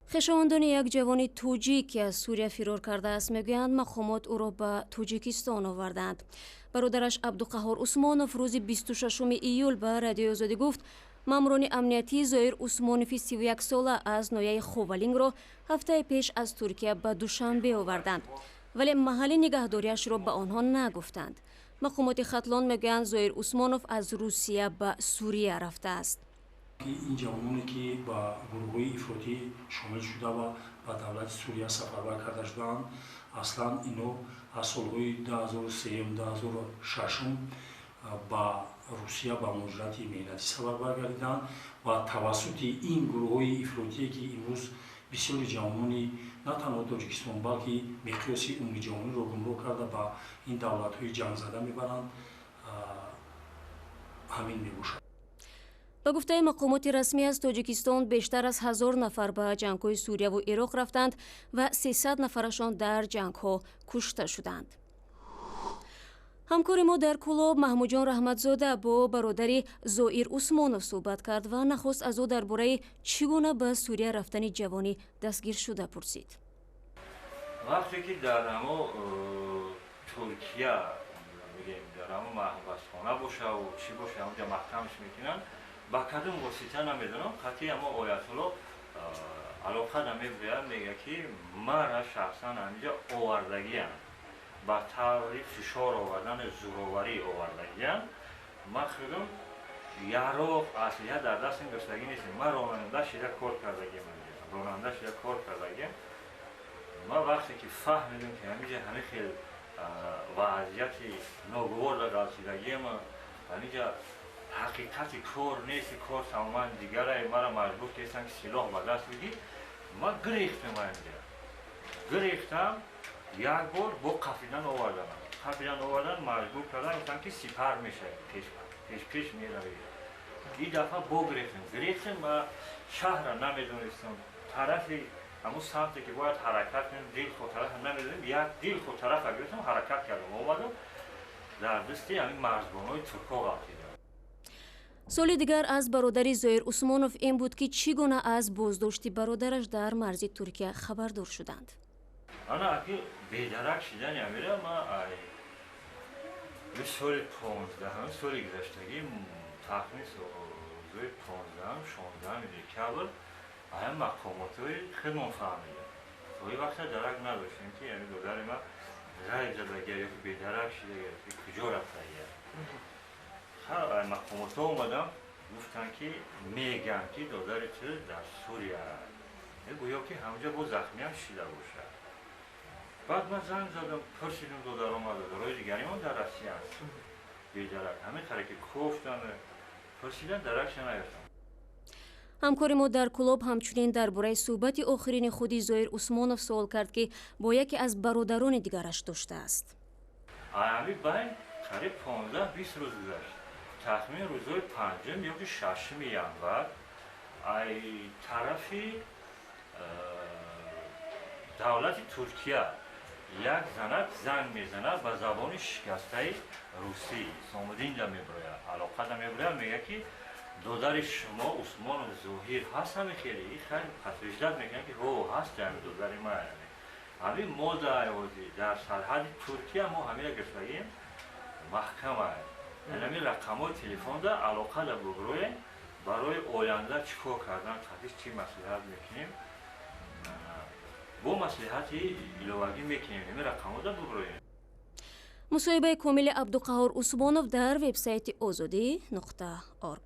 خشاوندان یک جوان توجیک که از سوریه فرار کرده است میگویند مقامات او را به توجیکستان آوردند. برادرش عبدالقهار عثمانوف روز 26 ایول به رادیو آزادی گفت ماموران امنیتی زایر عثمانوف 31 ساله از ناحیه خوولینگ را هفته پیش از ترکیه به دوشنبه آوردند، ولی محل نگهداریش را به آنها نگفتند. مقامات ختلان میگویند زایر عثمانوف از روسیه به سوریه رفته است. این جوانانی که با گروه افراطی شامل شده و به دولت سوریه سفربر کرده شدند، اصلا اینو از سالهای 2003 2006 با روسیه به مهاجرت مهنتی سفربر گردیدند و توسط این گروه افراطی که امروز بسیاری جوانانی نه تنها تاجیکستان بلکه مقیاس عمومی جوانان را گمراه کرده با این دولت‌های جنگ زده میبرند، همین میباشد. به گفته مقامات رسمی از تاجیکستان بیشتر از 1000 نفر به جنگ‌های سوریه و عراق رفتند و 300 نفرشان در جنگ‌ها کشته شدند. همکار ما در کلاب محمود جان رحمتزاده با برادری زایر عثمانوف صحبت کرد و نخست از او درباره چگونه به سوریه رفتن جوانی دستگیر شده پرسید. وقتی که در همو ترکیه میگیم در همو محبسخانه باشه و چی باشه همونجا محکمش میکنن، با کدوم واسطه نمیدونم خطی اما آیت الله علاقه نمیبرید میگه که من شخصا همینجا آوردگیم با طوری فشار آوردن زوراوری آوردگیم. من خودم یارو اصلیه در دست این گشتگی نیستیم. من راننده شده کار کردگیم، من وقتی که فهمیدم که همینجا همه خیلی وضعیت ناگوار در رسیدگیم، همینجا حقیقت کار نیست، کار تماما دیگره، مرا مجبور کردن که سلاح به دست بگیر. من گریختم یک بار با قفیدن آوردن مجبور کردن گفتن که سپر میشه پیش میره. این دفعه با گریختم و شهر نمیدونستم طرفی همون سمتی که باید حرکت کنم دیل خود طرف نمیدونم، یک دیل خود طرف گرفتم حرکت کردم آمدم در دستی همین مرزبان‌های ترکا غلطیدم. سال دیگر از برادری زایر عثمانوف این بود که چگونه از بازداشت برادرش در مرز ترکیه خبردار شدند. انا اگه بیدرک شدن امیره ما سال 15 سال گذشتگی تخمین روزای 15 میده کابل اهم مقاماتوی خدمون فهمیده توی وقت درک نداشتیم که یعنی دادر ما رای زدگه یا که بیدرک شده گرفتی کجا رفته خیلی مقاماتو اومدم گفتن که میگن که دادر تو در سوریه گویا که همونجا با زخمی هم شده باشه. بعد من زنگ زدم پرسیدم دادر آمده دارای دیگری من در روسیه هست بیدرک همه طرح که کفتن پرسیدن درکش نگرفتم. همکار ما در کلاب همچنین درباره صحبت آخرین خودی زایر عثمانوف سوال کرد که با یکی از برادران دیگرش داشته است. همین بین قریب 15-20 روز گذشت. تخمین روزهای 5 یا 6 ینور ای طرفی دولت ترکیه یک زنگ میزنه به زبان شکسته روسی سامدین دا میبره علاقه دا میبره میگه که دادر شما عثمان ظاهر هست همه خیلی خیلی میگن که هو هست همین دادر ما همین ما در سرحد ترکیه ما همین گرفتگیم محکمه همین رقم های تلفن دا علاقه دا بگرویم برای آینده چیکار کردن خطیش چی مسئولیت میکنیم با مسئولیتی ایلوگی میکنیم همین رقم ها دا بگرویم. مصاحبه کامل عبدالقهار عثمانوف در وبسایت azadi.org.